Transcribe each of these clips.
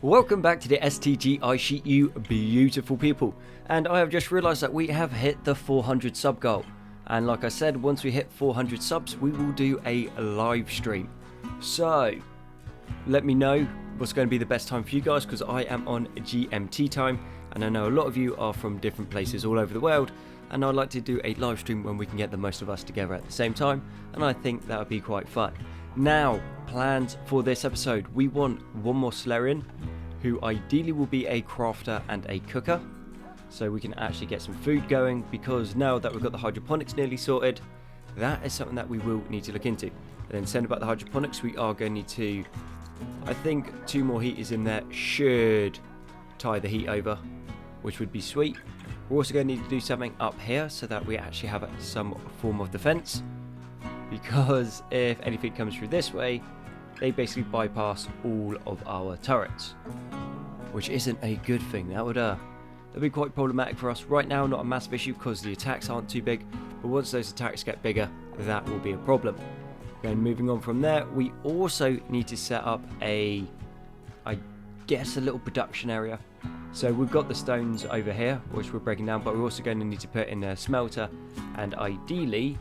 Welcome back to the STG I Sheet You beautiful people, and I have just realised that we have hit the 400 sub goal, and like I said, once we hit 400 subs we will do a live stream. So let me know what's going to be the best time for you guys, because I am on GMT time and I know a lot of you are from different places all over the world, and I'd like to do a live stream when we can get the most of us together at the same time, and I think that would be quite fun. Now, plans for this episode: we want one more Solarian, who ideally will be a crafter and a cooker, so we can actually get some food going, because now that we've got the hydroponics nearly sorted, that is something that we will need to look into. And then saying about the hydroponics, we are going to need to, I think 2 more heaters in there should tie the heat over, which would be sweet. We're also going to need to do something up here so that we actually have some form of defense, because if anything comes through this way, they basically bypass all of our turrets, which isn't a good thing. That'd be quite problematic for us. Right now, not a massive issue because the attacks aren't too big, but once those attacks get bigger, that will be a problem. Then moving on from there, we also need to set up a little production area. So we've got the stones over here, which we're breaking down, but we're also going to need to put in a smelter, and ideally,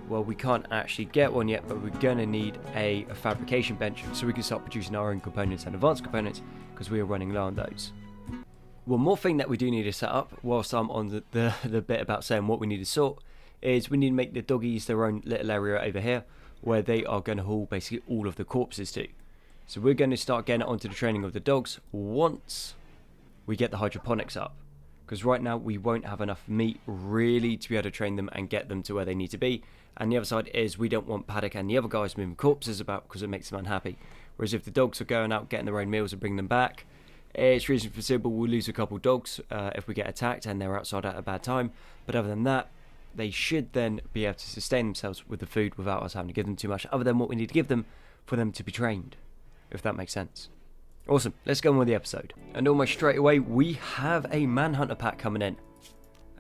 well, we can't actually get one yet, but we're going to need a fabrication bench so we can start producing our own components and advanced components, because we are running low on those. One more thing that we do need to set up, whilst I'm on the bit about saying what we need to sort, is we need to make the doggies their own little area over here, where they are going to haul basically all of the corpses to. So we're going to start getting onto the training of the dogs once we get the hydroponics up, because right now we won't have enough meat really to be able to train them and get them to where they need to be. And the other side is we don't want Paddock and the other guys moving corpses about, because it makes them unhappy. Whereas if the dogs are going out getting their own meals and bringing them back, it's reasonably foreseeable we'll lose a couple dogs if we get attacked and they're outside at a bad time. But other than that, they should then be able to sustain themselves with the food without us having to give them too much, other than what we need to give them for them to be trained, if that makes sense. Awesome, let's go on with the episode. And almost straight away, we have a Manhunter pack coming in.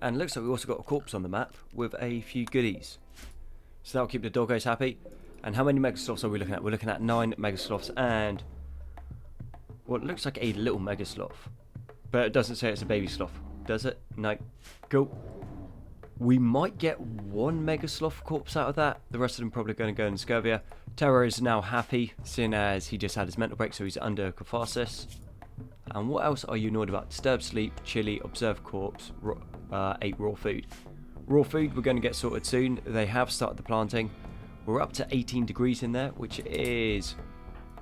And looks like we also got a corpse on the map with a few goodies. So that'll keep the doggos happy. And how many Megasloths are we looking at? We're looking at 9 Megasloths and what looks like a little Megasloth. But it doesn't say it's a baby sloth, does it? No. Cool. We might get 1 Megasloth corpse out of that. The rest of them probably going to go in Scurvia. Terror is now happy, seeing as he just had his mental break, so he's under catharsis. And what else are you annoyed about? Disturb sleep, chilly, observe corpse, 8 raw food. Raw food we're going to get sorted soon. They have started the planting. We're up to 18 degrees in there, which is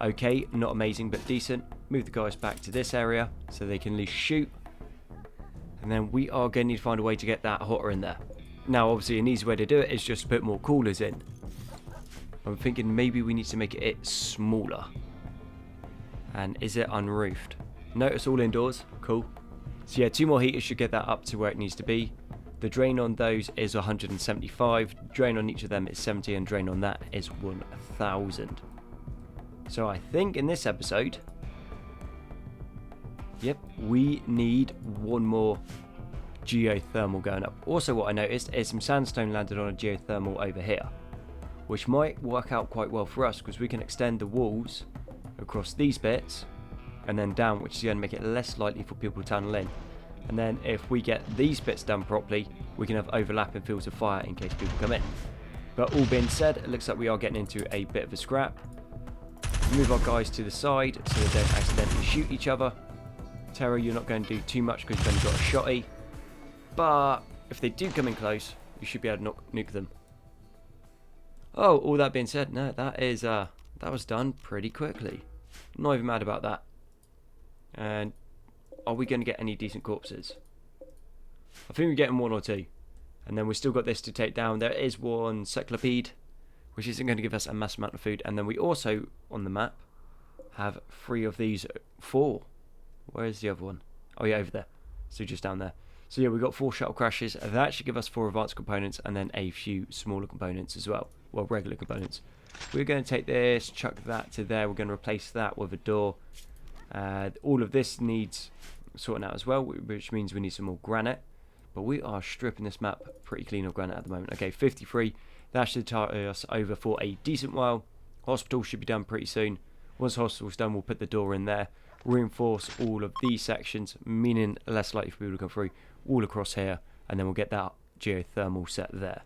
okay, not amazing but decent. Move the guys back to this area so they can at least shoot. And then we are going to need to find a way to get that hotter in there. Now obviously an easy way to do it is just to put more coolers in. I'm thinking maybe we need to make it smaller. And is it unroofed? No, it's all indoors. Cool. So yeah, 2 more heaters should get that up to where it needs to be. The drain on those is 175. Drain on each of them is 70, and drain on that is 1000. So I think in this episode, yep, we need 1 more geothermal going up. Also what I noticed is some sandstone landed on a geothermal over here, which might work out quite well for us, because we can extend the walls across these bits and then down, which is going to make it less likely for people to tunnel in. And then if we get these bits done properly, we can have overlapping fields of fire in case people come in. But all being said, it looks like we are getting into a bit of a scrap. Move our guys to the side so they don't accidentally shoot each other. Terror, you're not going to do too much because you've only got a shotty. But if they do come in close, you should be able to nuke them. Oh, all that being said, no, that was done pretty quickly. Not even mad about that. And are we going to get any decent corpses? I think we're getting 1 or 2. And then we've still got this to take down. There is 1 Cyclopede, which isn't going to give us a mass amount of food. And then we also, on the map, have 3 of these. 4. Where is the other one? Oh yeah, over there. So just down there. So yeah, we've got 4 shuttle crashes. That should give us 4 advanced components and then a few smaller components as well. Well, regular components. We're going to take this, chuck that to there. We're going to replace that with a door. All of this needs sorting out as well, which means we need some more granite. But we are stripping this map pretty clean of granite at the moment. Okay, 53. That should tie us over for a decent while. Hospital should be done pretty soon. Once the hospital's done, we'll put the door in there. reinforce all of these sections, meaning less likely for people to come through, all across here, and then we'll get that geothermal set there.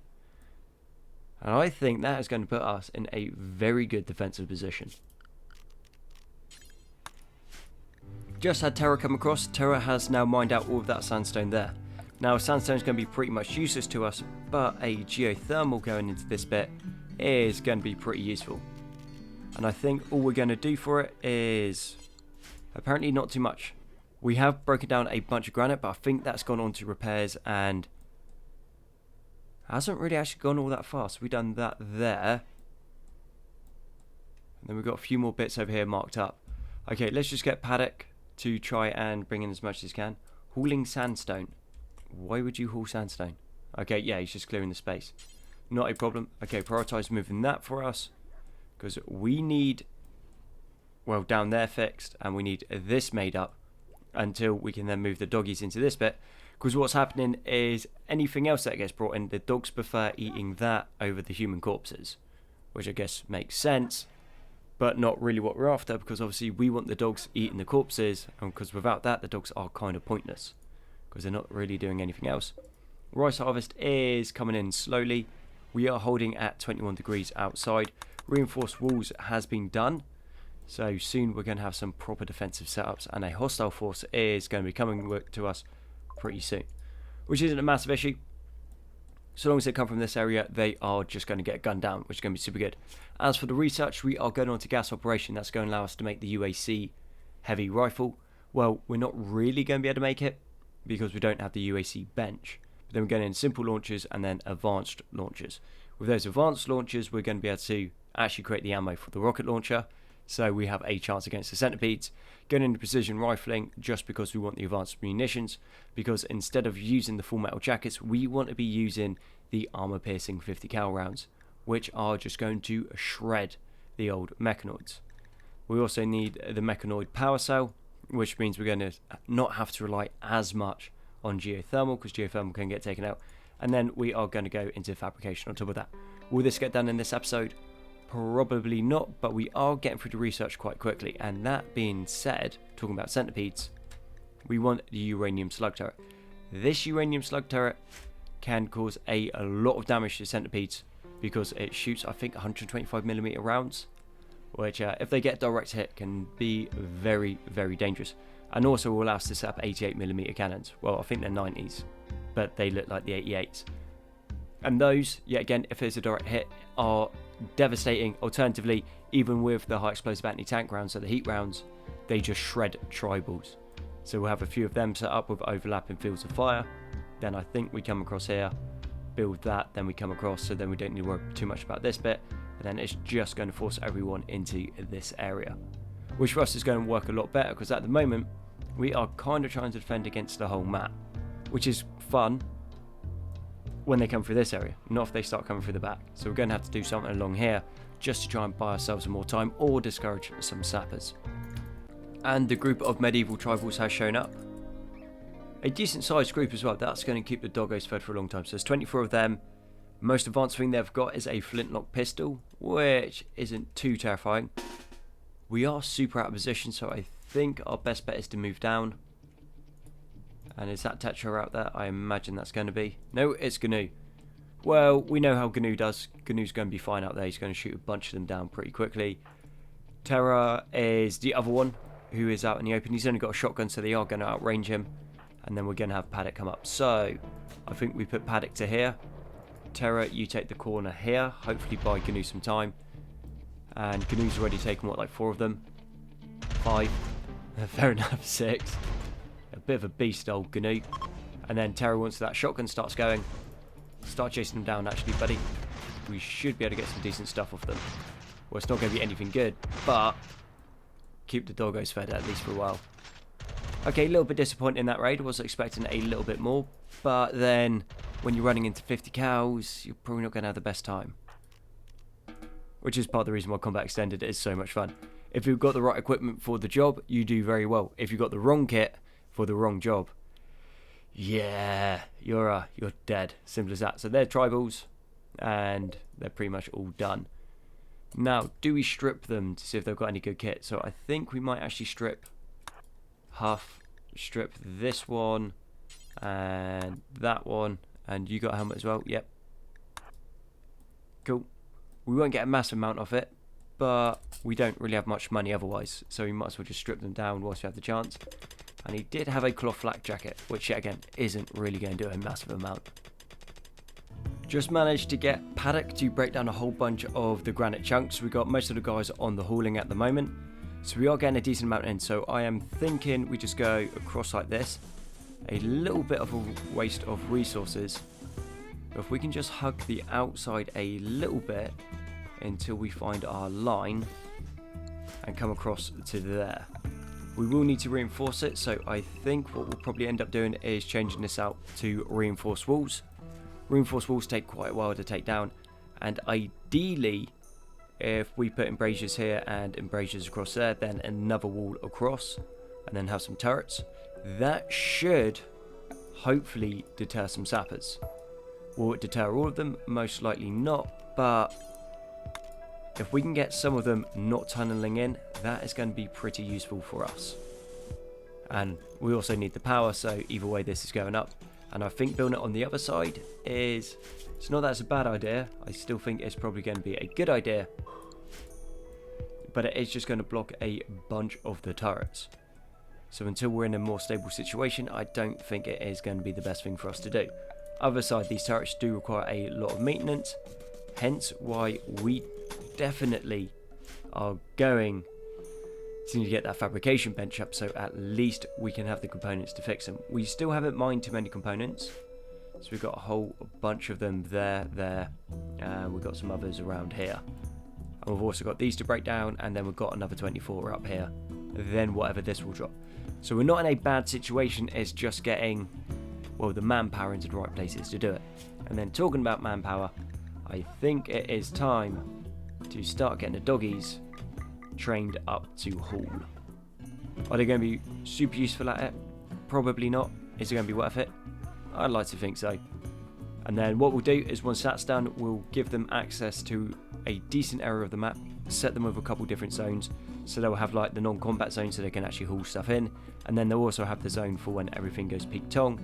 And I think that is going to put us in a very good defensive position. Just had Terra come across. Terra has now mined out all of that sandstone there. Now sandstone is going to be pretty much useless to us, but a geothermal going into this bit is going to be pretty useful. And I think all we're going to do for it is apparently not too much. We have broken down a bunch of granite, but I think that's gone on to repairs and hasn't really actually gone all that far. So we've done that there. And then we've got a few more bits over here marked up. Okay, let's just get Paddock to try and bring in as much as he can. Hauling sandstone. Why would you haul sandstone? Okay, yeah, he's just clearing the space. Not a problem. Okay, prioritise moving that for us. Because we need, well, down there fixed. And we need this made up until we can then move the doggies into this bit. Because what's happening is anything else that gets brought in, the dogs prefer eating that over the human corpses. Which I guess makes sense. But not really what we're after, because obviously we want the dogs eating the corpses, and because without that the dogs are kind of pointless, because they're not really doing anything else. Rice harvest is coming in slowly. We are holding at 21 degrees outside. Reinforced walls has been done, so soon we're going to have some proper defensive setups, and a hostile force is going to be coming to us pretty soon, which isn't a massive issue. So long as they come from this area, they are just going to get gunned down, which is going to be super good. As for the research, we are going on to gas operation. That's going to allow us to make the UAC heavy rifle. Well, we're not really going to be able to make it because we don't have the UAC bench. But then we're going in simple launchers and then advanced launchers. With those advanced launchers, we're going to be able to actually create the ammo for the rocket launcher. So we have a chance against the centipedes. Going into precision rifling just because we want the advanced munitions, because instead of using the full metal jackets, we want to be using the armor piercing 50 cal rounds, which are just going to shred the old mechanoids. We also need the mechanoid power cell, which means we're going to not have to rely as much on geothermal, because geothermal can get taken out. And then we are going to go into fabrication on top of that. Will this get done in this episode? Probably not, but we are getting through the research quite quickly. And that being said, talking about centipedes, we want the uranium slug turret. This uranium slug turret can cause a lot of damage to centipedes because it shoots, I think, 125mm rounds, which if they get direct hit can be very, very dangerous. And also will allow us to set up 88mm cannons. Well, I think they're 90s, but they look like the 88s. And those, yet again, if it's a direct hit, are devastating. Alternatively, even with the high explosive anti-tank rounds, so the heat rounds, they just shred tribals. So we'll have a few of them set up with overlapping fields of fire. Then I think we come across here, build that, then we come across, so then we don't need to worry too much about this bit. And then it's just going to force everyone into this area, which for us is going to work a lot better, because at the moment we are kind of trying to defend against the whole map, which is fun when they come through this area, not if they start coming through the back. So we're going to have to do something along here just to try and buy ourselves some more time or discourage some sappers. And the group of medieval tribals has shown up. A decent sized group as well. That's going to keep the doggos fed for a long time. So there's 24 of them. Most advanced thing they've got is a flintlock pistol, which isn't too terrifying. We are super out of position, so I think our best bet is to move down. And is that Tetra out there? I imagine that's going to be. No, it's GNU. Well, we know how GNU does. GNU's going to be fine out there. He's going to shoot a bunch of them down pretty quickly. Terra is the other one who is out in the open. He's only got a shotgun, so they are going to outrange him. And then we're going to have Paddock come up. So I think we put Paddock to here. Terra, you take the corner here. Hopefully buy GNU some time. And GNU's already taken, what, like 4 of them? 5. Fair enough, 6. A bit of a beast, old GNU. And then Terra, once that shotgun starts going, start chasing them down, actually, buddy. We should be able to get some decent stuff off them. Well, it's not going to be anything good, but keep the doggos fed at least for a while. Okay, a little bit disappointed in that raid. I was expecting a little bit more, but then when you're running into 50 cows, you're probably not going to have the best time. Which is part of the reason why Combat Extended is so much fun. If you've got the right equipment for the job, you do very well. If you've got the wrong kit for the wrong job, yeah, you're dead. Simple as that. So they're tribals, and they're pretty much all done. Now, do we strip them to see if they've got any good kit? So I think we might actually strip Huff, strip this one, and that one, and you got a helmet as well, yep. Cool. We won't get a massive amount of it, but we don't really have much money otherwise, so we might as well just strip them down whilst we have the chance. And he did have a cloth flak jacket, which yet again isn't really going to do a massive amount. Just managed to get Paddock to break down a whole bunch of the granite chunks. We got most of the guys on the hauling at the moment, so we are getting a decent amount in. So I am thinking we just go across like this. A little bit of a waste of resources, but if we can just hug the outside a little bit until we find our line and come across to there. We will need to reinforce it, so I think what we'll probably end up doing is changing this out to reinforced walls. Reinforced walls take quite a while to take down, and ideally if we put embrasures here and embrasures across there, then another wall across, and then have some turrets, that should hopefully deter some sappers. Will it deter all of them? Most likely not, but if we can get some of them not tunneling in, that is going to be pretty useful for us. And we also need the power, so either way this is going up. And I think building it on the other side it's not that it's a bad idea. I still think it's probably going to be a good idea, but it is just going to block a bunch of the turrets. So until we're in a more stable situation, I don't think it is going to be the best thing for us to do. Other side, these turrets do require a lot of maintenance, hence why we definitely are going to need to get that fabrication bench up, so at least we can have the components to fix them. We still haven't mined too many components, so we've got a whole bunch of them there, and we've got some others around here. And we've also got these to break down, and then we've got another 24 up here, then whatever this will drop. So we're not in a bad situation, it's just getting, well, the manpower into the right places to do it. And then talking about manpower, I think it is time to start getting the doggies trained up to haul. Are they going to be super useful at it? Probably not. Is it going to be worth it? I'd like to think so. And then what we'll do is once that's done, we'll give them access to a decent area of the map, set them with a couple different zones, so they'll have like the non-combat zone so they can actually haul stuff in, and then they'll also have the zone for when everything goes peak tong,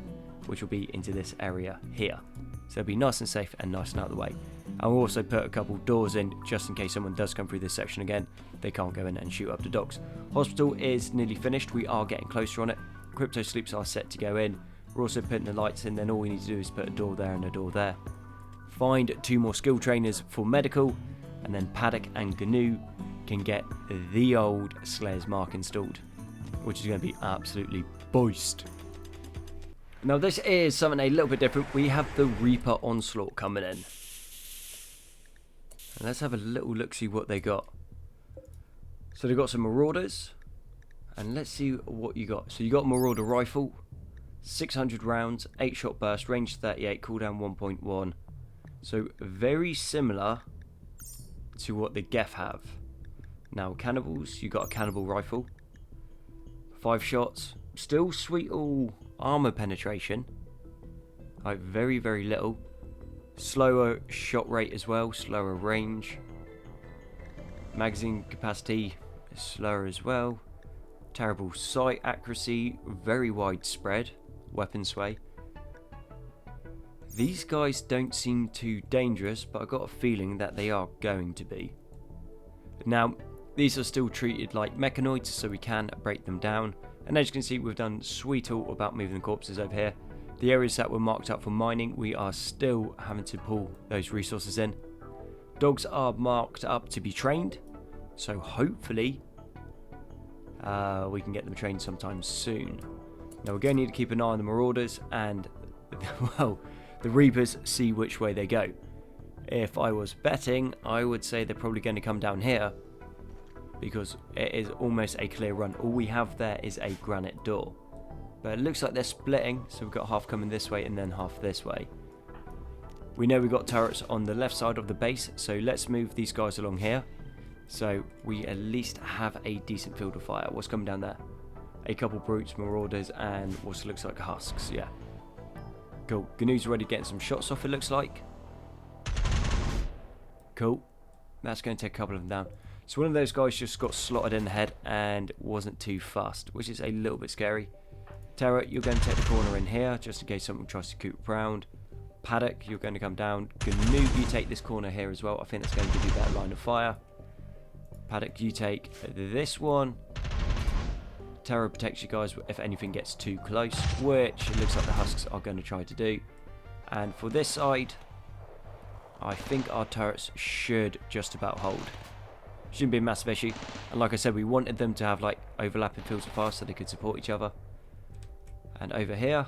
which will be into this area here. So it'll be nice and safe and nice and out of the way. And we'll also put a couple doors in just in case someone does come through this section again, they can't go in and shoot up the dogs. Hospital is nearly finished, we are getting closer on it. Crypto sleeps are set to go in. We're also putting the lights in, then all we need to do is put a door there and a door there. Find 2 more skill trainers for medical, and then Paddock and GNU can get the old Slayer's Mark installed, which is going to be absolutely boist. Now this is something a little bit different. We have the Reaper Onslaught coming in. And let's have a little look, see what they got. So they've got some Marauders, and let's see what you got. So you got a Marauder rifle, 600 rounds, 8 shot burst, range 38, cooldown 1.1. So very similar to what the Geth have. Now cannibals, you got a cannibal rifle, 5 shots, still sweet all armor penetration, like very little, slower shot rate as well, slower range, magazine capacity is slower as well, terrible sight accuracy, very widespread weapon sway. These guys don't seem too dangerous, but I got a feeling that they are going to be. Now these are still treated like mechanoids, so we can break them down. And as you can see, we've done sweet all about moving the corpses over here. The areas that were marked up for mining, we are still having to pull those resources in. Dogs are marked up to be trained, so hopefully we can get them trained sometime soon. Now we're going to need to keep an eye on the Marauders and, well, the Reapers, see which way they go. If I was betting, I would say they're probably going to come down here, because it is almost a clear run. All we have there is a granite door. But it looks like they're splitting, so we've got half coming this way and then half this way. We know we've got turrets on the left side of the base, so let's move these guys along here, so we at least have a decent field of fire. What's coming down there? A couple brutes, Marauders, and what looks like husks, yeah. Cool. GNU's already getting some shots off, it looks like. Cool. That's going to take a couple of them down. So one of those guys just got slotted in the head and wasn't too fast, which is a little bit scary. Terra, you're going to take the corner in here, just in case someone tries to coop around. Paddock, you're going to come down. Gnu, you take this corner here as well. I think that's going to give you a better line of fire. Paddock, you take this one. Terra protects you guys if anything gets too close, which it looks like the Husks are going to try to do. And for this side, I think our turrets should just about hold. Shouldn't be a massive issue. And like I said, we wanted them to have like overlapping fields of fire so they could support each other. And over here,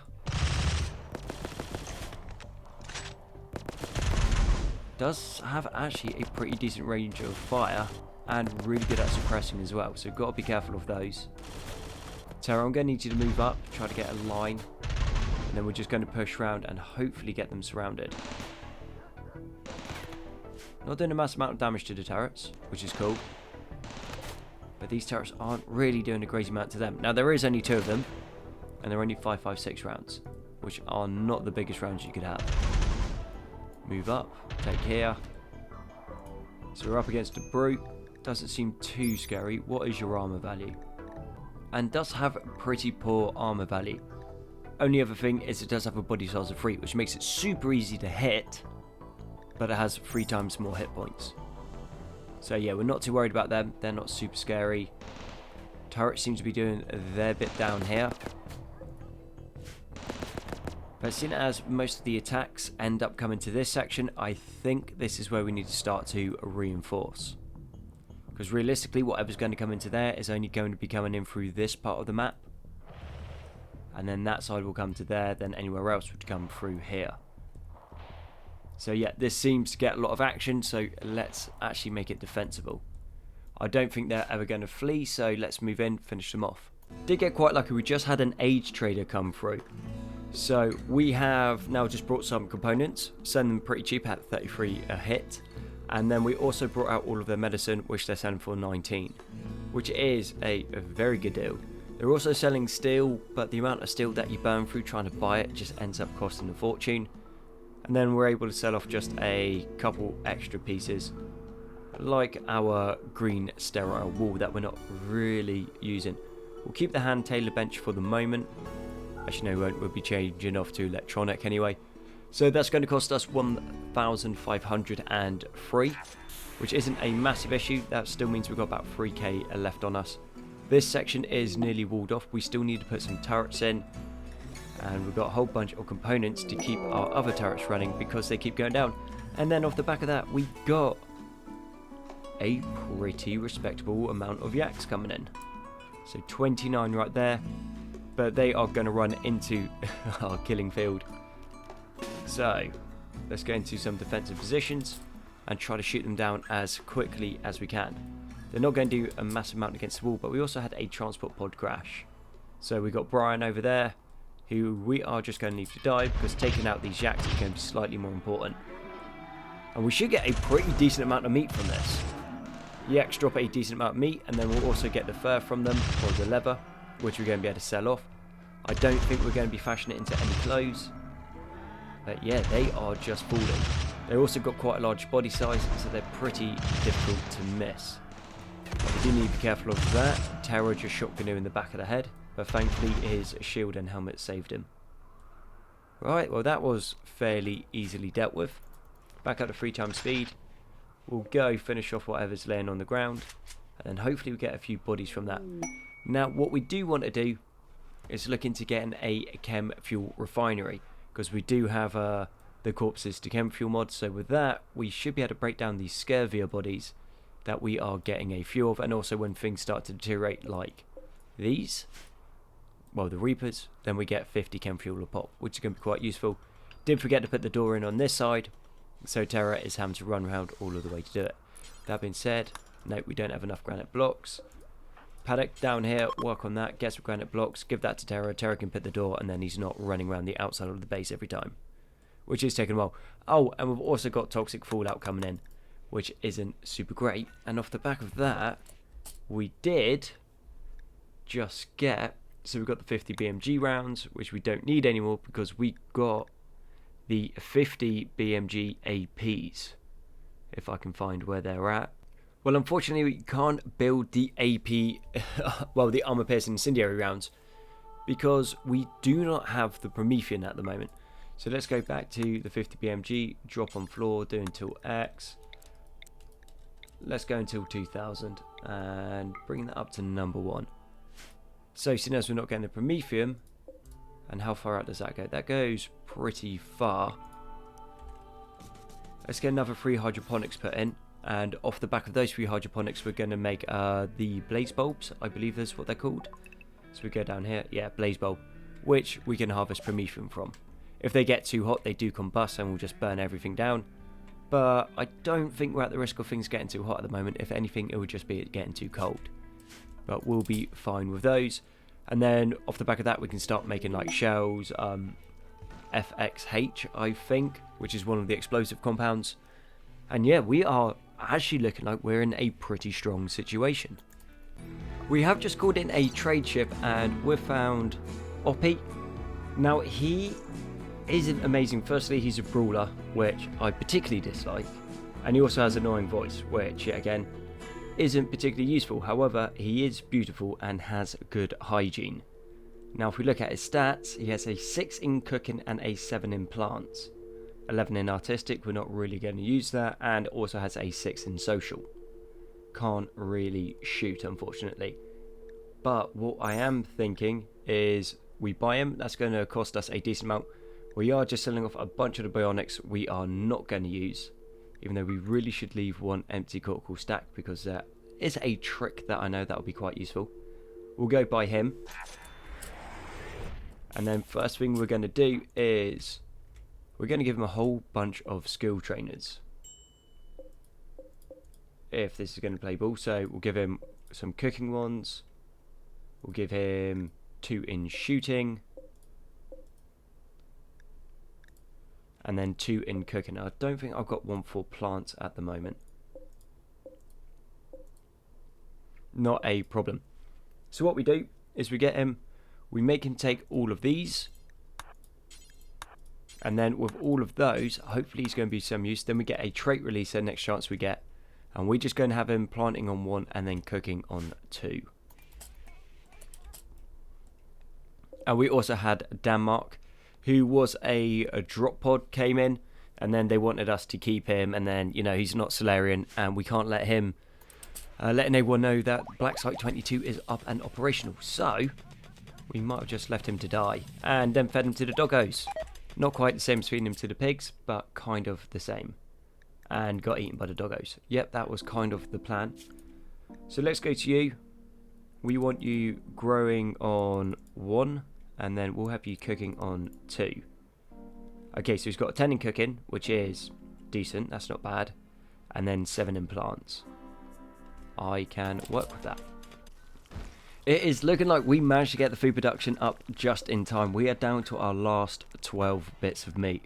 does have actually a pretty decent range of fire and really good at suppressing as well. So got to be careful of those. Terra, I'm going to need you to move up, try to get a line. And then we're just going to push around and hopefully get them surrounded. Not doing a massive amount of damage to the turrets, which is cool. But these turrets aren't really doing a crazy amount to them. Now there is only 2 of them. And they're only 5.56 rounds. Which are not the biggest rounds you could have. Move up, take here. So we're up against a brute. Doesn't seem too scary. What is your armor value? And does have pretty poor armor value. Only other thing is it does have a body size of 3, which makes it super easy to hit. But it has 3 times more hit points. So yeah, we're not too worried about them. They're not super scary. Turrets seem to be doing their bit down here. But seeing as most of the attacks end up coming to this section, I think this is where we need to start to reinforce. Because realistically, whatever's going to come into there is only going to be coming in through this part of the map. And then that side will come to there, then anywhere else would come through here. So yeah, this seems to get a lot of action, so let's actually make it defensible. I don't think they're ever going to flee, so let's move in, finish them off. Did get quite lucky, we just had an age trader come through. So we have now just brought some components, send them pretty cheap at 33 a hit. And then we also brought out all of their medicine, which they're selling for 19, which is a very good deal. They're also selling steel, but the amount of steel that you burn through trying to buy it just ends up costing a fortune. And then we're able to sell off just a couple extra pieces, like our green sterile wool that we're not really using. We'll keep the hand tailor bench for the moment. Actually no, we won't. We'll be changing off to electronic anyway. So that's going to cost us 1,503, which isn't a massive issue. That still means we've got about 3k left on us. This section is nearly walled off. We still need to put some turrets in. And we've got a whole bunch of components to keep our other turrets running because they keep going down. And then off the back of that, we got a pretty respectable amount of yaks coming in. So 29 right there. But they are going to run into our killing field. So let's get into some defensive positions and try to shoot them down as quickly as we can. They're not going to do a massive amount against the wall, but we also had a transport pod crash. So we got Brian over there, who we are just going to leave to die because taking out these yaks is going to be slightly more important. And we should get a pretty decent amount of meat from this. Yaks drop a decent amount of meat, and then we'll also get the fur from them, or the leather, which we're going to be able to sell off. I don't think we're going to be fashioning it into any clothes. But yeah, they are just falling. They've also got quite a large body size, so they're pretty difficult to miss. We do need to be careful of that. Terra just shot Gnu in the back of the head, but thankfully his shield and helmet saved him. Right, well that was fairly easily dealt with. Back up to 3 times speed. We'll go finish off whatever's laying on the ground, and then hopefully we get a few bodies from that. Now what we do want to do is look into getting a chem fuel refinery, because we do have the corpses to chem fuel mod, so with that we should be able to break down these scurvier bodies that we are getting a few of, and also when things start to deteriorate like these, well the Reapers, then we get 50 chem fuel a pop, which is going to be quite useful. Didn't forget to put the door in on this side, so Terra is having to run around all of the way to do it. That being said, no, we don't have enough granite blocks. Paddock down here, work on that, get some granite blocks, give that to Terra. Terra can put the door, and then he's not running around the outside of the base every time, which is taking a while. Oh, and we've also got toxic fallout coming in, which isn't super great. And off the back of that, we did just get, so we've got the 50 BMG rounds, which we don't need anymore because we got the 50 BMG APs, if I can find where they're at. Well, unfortunately, we can't build the AP, well, the armor piercing incendiary rounds, because we do not have the Promethean at the moment. So let's go back to the 50 BMG, drop on floor, do until X. Let's go until 2000 and bring that up to number 1. So seeing as we're not getting the Promethean, and how far out does that go? That goes pretty far. Let's get another 3 hydroponics put in, and off the back of those 3 hydroponics we're going to make the blaze bulbs, I believe that's what they're called. So we go down here, yeah, blaze bulb, which we can harvest Promethean from. If they get too hot, they do combust and we'll just burn everything down. But I don't think we're at the risk of things getting too hot at the moment. If anything, it would just be getting too cold. But we'll be fine with those. And then off the back of that, we can start making like shells, FXH, I think, which is one of the explosive compounds. And yeah, we are actually looking like we're in a pretty strong situation. We have just called in a trade ship and we've found Oppie. Now he isn't amazing. Firstly, he's a brawler, which I particularly dislike, and he also has an annoying voice, which yet again isn't particularly useful. However, he is beautiful and has good hygiene. Now if we look at his stats, he has a 6 in cooking and a 7 in plants, 11 in artistic, we're not really going to use that, and also has a 6 in social. Can't really shoot, unfortunately. But what I am thinking is we buy him. That's going to cost us a decent amount. We are just selling off a bunch of the bionics we are not going to use, even though we really should leave one empty cortical stack, because there is a trick that I know that will be quite useful. We'll go buy him, and then first thing we're going to do is we're going to give him a whole bunch of skill trainers, if this is going to play ball. So we'll give him some cooking ones, we'll give him 2 in shooting, and then 2 in cooking. Now, I don't think I've got one for plants at the moment. Not a problem. So what we do is we get him, we make him take all of these, and then with all of those, hopefully he's going to be some use. Then we get a trait releaser next chance we get, and we're just going to have him planting on 1 and then cooking on 2. And we also had Denmark, who was a drop pod, came in, and then they wanted us to keep him, and then, you know, he's not Solarian, and we can't let him, letting everyone know that Black Site 22 is up and operational. So, we might have just left him to die, and then fed him to the doggos. Not quite the same as feeding him to the pigs, but kind of the same. And got eaten by the doggos. Yep, that was kind of the plan. So let's go to you. We want you growing on 1, and then we'll have you cooking on 2. Okay, so he's got a 10 in cooking, which is decent, that's not bad, and then 7 in plants. I can work with that. It is looking like we managed to get the food production up just in time. We are down to our last 12 bits of meat.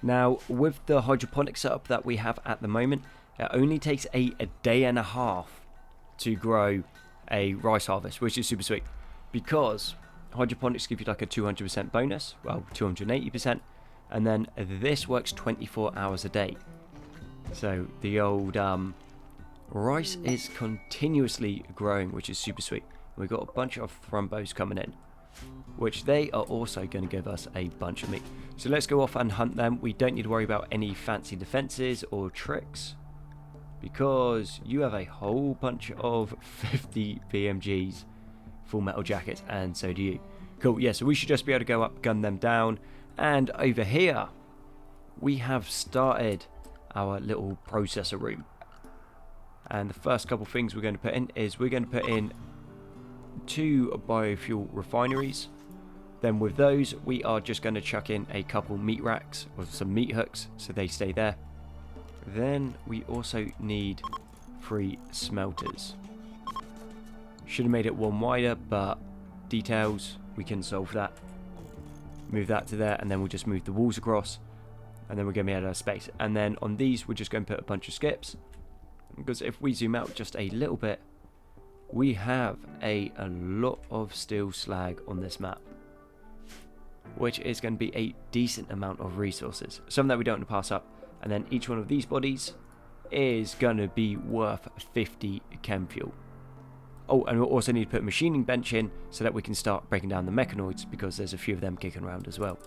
Now, with the hydroponic setup that we have at the moment, it only takes a day and a half to grow a rice harvest, which is super sweet, because hydroponics give you like a 200% bonus, well, 280%, and then this works 24 hours a day. So the old rice is continuously growing, which is super sweet. We've got a bunch of thrumbos coming in, which they are also going to give us a bunch of meat. So let's go off and hunt them. We don't need to worry about any fancy defenses or tricks, because you have a whole bunch of 50 BMGs, full metal jackets, and so do you. Cool, yeah, so we should just be able to go up, gun them down, and over here we have started our little processor room. And the first couple things we're going to put in is we're going to put in 2 biofuel refineries. Then with those, we are just going to chuck in a couple meat racks or some meat hooks so they stay there. Then we also need 3 smelters. Should have made it 1 wider, but details, we can solve that. Move that to there, and then we'll just move the walls across, and then we're going to be out of space. And then on these, we're just going to put a bunch of skips, because if we zoom out just a little bit, we have a lot of steel slag on this map, which is going to be a decent amount of resources, some that we don't want to pass up. And then each one of these bodies is going to be worth 50 chem fuel. Oh, and we'll also need to put a machining bench in so that we can start breaking down the mechanoids, because there's a few of them kicking around as well.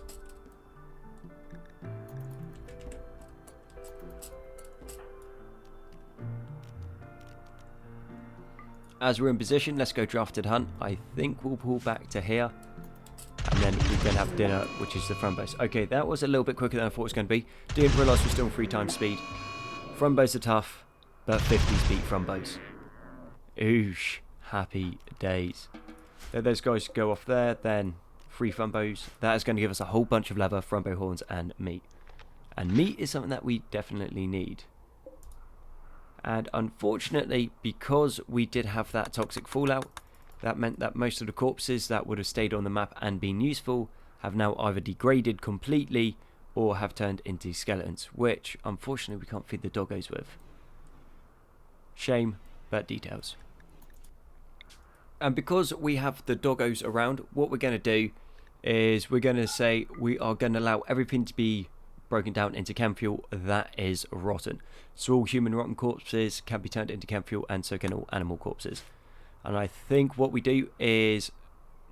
As we're in position, let's go drafted hunt. I think we'll pull back to here, and then we can have dinner, which is the front base. Okay, that was a little bit quicker than I thought it was going to be. Didn't realise we're still on 3 times speed. Front bows are tough, but 50s beat front bows. Oosh, happy days. Let those guys go off there, then 3 front bows. That is going to give us a whole bunch of leather, front bow horns, and meat. And meat is something that we definitely need. And unfortunately, because we did have that toxic fallout, that meant that most of the corpses that would have stayed on the map and been useful have now either degraded completely or have turned into skeletons, which unfortunately we can't feed the doggos with. Shame, but details. And because we have the doggos around, what we're going to do is we're going to say we are going to allow everything to be broken down into chem fuel that is rotten. So all human rotten corpses can be turned into chem fuel, and so can all animal corpses. And I think what we do is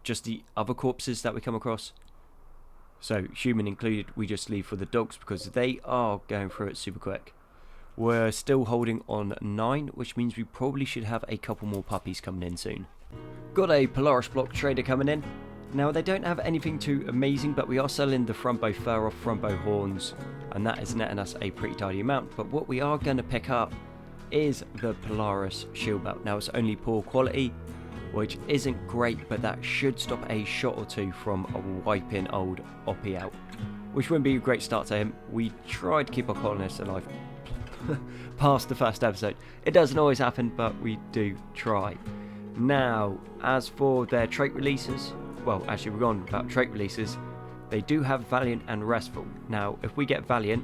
just the other corpses that we come across, so human included, we just leave for the dogs because they are going through it super quick. We're still holding on 9, which means we probably should have a couple more puppies coming in soon. Got a Polaris block trader coming in. Now, they don't have anything too amazing, but we are selling the front bow fur off, front bow horns, and that is netting us a pretty tidy amount. But what we are going to pick up is the Polaris shield belt. Now, it's only poor quality, which isn't great, but that should stop a shot or two from wiping old Oppie out, which wouldn't be a great start to him. We tried to keep our colonists alive past the first episode. It doesn't always happen, but we do try. Now, as for their trait releases, well, actually, we're on about trait releases. They do have Valiant and Restful. Now, if we get Valiant,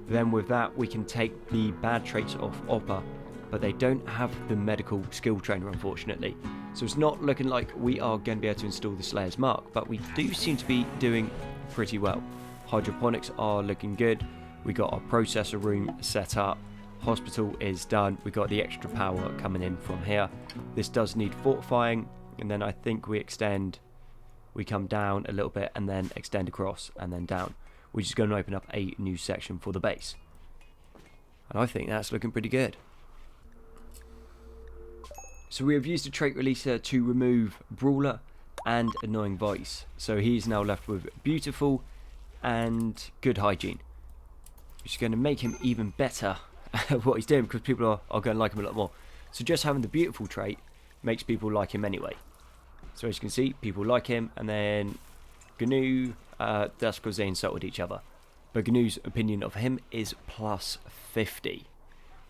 then with that we can take the bad traits off Oppa, but they don't have the medical skill trainer, unfortunately. So it's not looking like we are going to be able to install the Slayer's Mark, but we do seem to be doing pretty well. Hydroponics are looking good. We got our processor room set up. Hospital is done. We got the extra power coming in from here. This does need fortifying, and then I think we come down a little bit and then extend across and then down, which is going to open up a new section for the base. And I think that's looking pretty good. So we have used a trait releaser to remove Brawler and Annoying Voice. So he's now left with Beautiful and Good Hygiene, which is going to make him even better at what he's doing, because people are going to like him a lot more. So just having the Beautiful trait makes people like him anyway. So as you can see, people like him, and then GNU, that's because they insulted each other. But GNU's opinion of him is plus 50,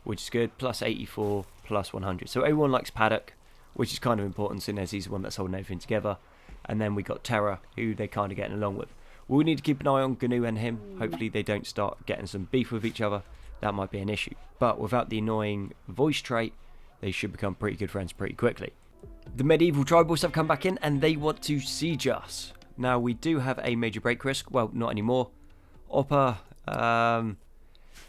which is good, plus 84, plus 100. So everyone likes Paddock, which is kind of important, seeing as he's the one that's holding everything together. And then we got Terra, who they're kind of getting along with. We'll need to keep an eye on GNU and him. Hopefully they don't start getting some beef with each other. That might be an issue. But without the Annoying Voice trait, they should become pretty good friends pretty quickly. The medieval tribals have come back in and they want to siege us. Now, we do have a major break risk. Well, not anymore. Oppa,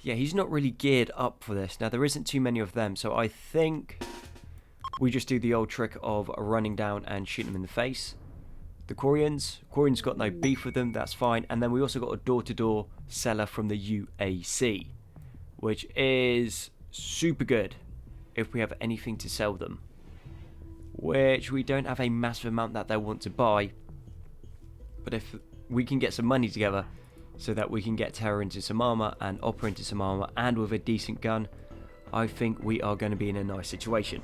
yeah, he's not really geared up for this. Now, there isn't too many of them, so I think we just do the old trick of running down and shooting them in the face. The Quarians got no beef with them, that's fine. And then we also got a door-to-door seller from the UAC, which is super good if we have anything to sell them, which we don't have a massive amount that they want to buy. But if we can get some money together so that we can get Terra into some armor and Opera into some armor, and with a decent gun, I think we are going to be in a nice situation.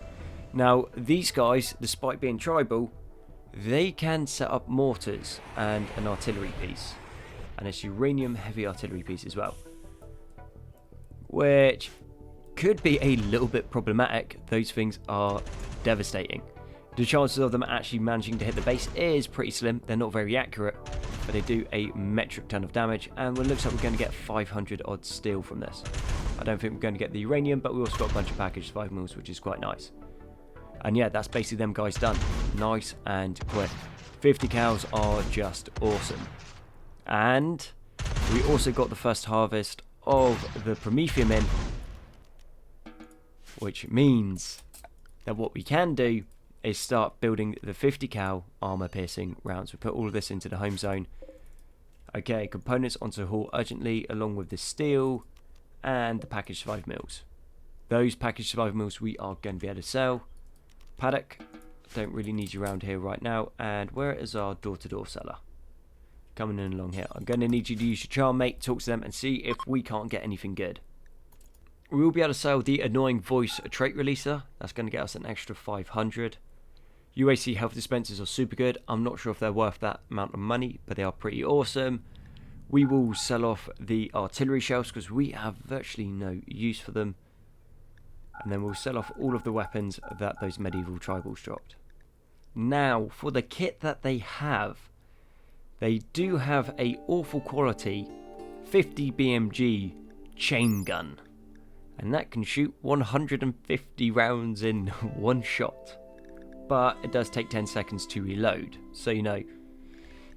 Now, these guys, despite being tribal, they can set up mortars and an artillery piece, and it's uranium heavy artillery piece as well, which could be a little bit problematic. Those things are devastating. The chances of them actually managing to hit the base is pretty slim. They're not very accurate, but they do a metric ton of damage, and it looks like we're going to get 500 odd steel from this. I don't think we're going to get the uranium, but we also got a bunch of packaged 5 mils, which is quite nice. And yeah, that's basically them guys done. Nice and quick. 50 cows are just awesome. And we also got the first harvest of the Promethium in, which means that what we can do is start building the 50 cal armor piercing rounds. We put all of this into the home zone. Okay, components onto haul urgently, along with the steel and the packaged 5 mils. Those packaged 5 mils we are going to be able to sell. Paddock, don't really need you around here right now. And where is our door-to-door seller? Coming in along here. I'm going to need you to use your charm, mate, talk to them and see if we can't get anything good. We will be able to sell the annoying voice trait releaser. That's going to get us an extra 500. UAC health dispensers are super good. I'm not sure if they're worth that amount of money, but they are pretty awesome. We will sell off the artillery shells because we have virtually no use for them. And then we'll sell off all of the weapons that those medieval tribals dropped. Now, for the kit that they have, they do have a awful quality 50 BMG chain gun. And that can shoot 150 rounds in one shot. But it does take 10 seconds to reload. So, you know,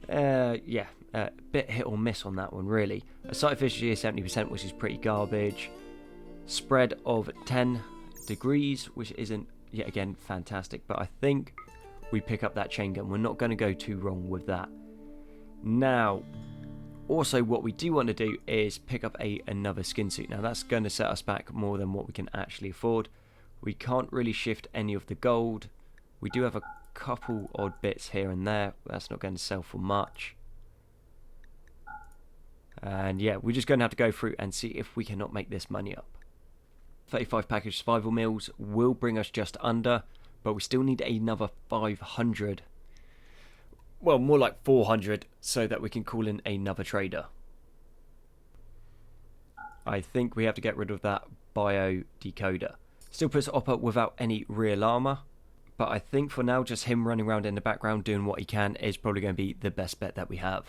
a bit hit or miss on that one, really. A sight efficiency is 70%, which is pretty garbage. Spread of 10 degrees, which isn't, yet again, fantastic. But I think we pick up that chain gun. We're not going to go too wrong with that. Now, also what we do want to do is pick up another skin suit. Now, that's going to set us back more than what we can actually afford. We can't really shift any of the gold. We do have a couple odd bits here and there. That's not going to sell for much. And yeah, we're just going to have to go through and see if we cannot make this money up. 35 package survival meals will bring us just under, but we still need another 500. Well, more like 400, so that we can call in another trader. I think we have to get rid of that bio decoder. Still puts Oppa without any real armor. But I think for now, just him running around in the background doing what he can is probably going to be the best bet that we have.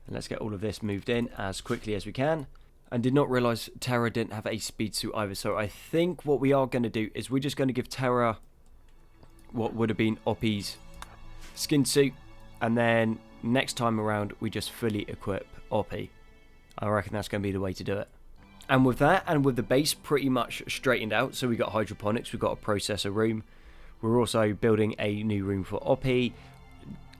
And let's get all of this moved in as quickly as we can. And did not realise Terra didn't have a speed suit either. So I think what we are going to do is we're just going to give Terra what would have been Oppie's skin suit. And then next time around, we just fully equip Oppie. I reckon that's going to be the way to do it. And with that, and with the base pretty much straightened out, so we got hydroponics, we got a processor room. We're also building a new room for Oppie,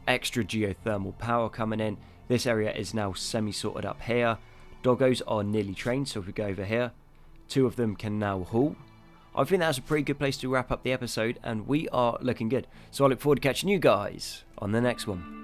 extra geothermal power coming in. This area is now semi-sorted up here. Doggos are nearly trained, so if we go over here, 2 of them can now haul. I think that's a pretty good place to wrap up the episode, and we are looking good. So I look forward to catching you guys on the next one.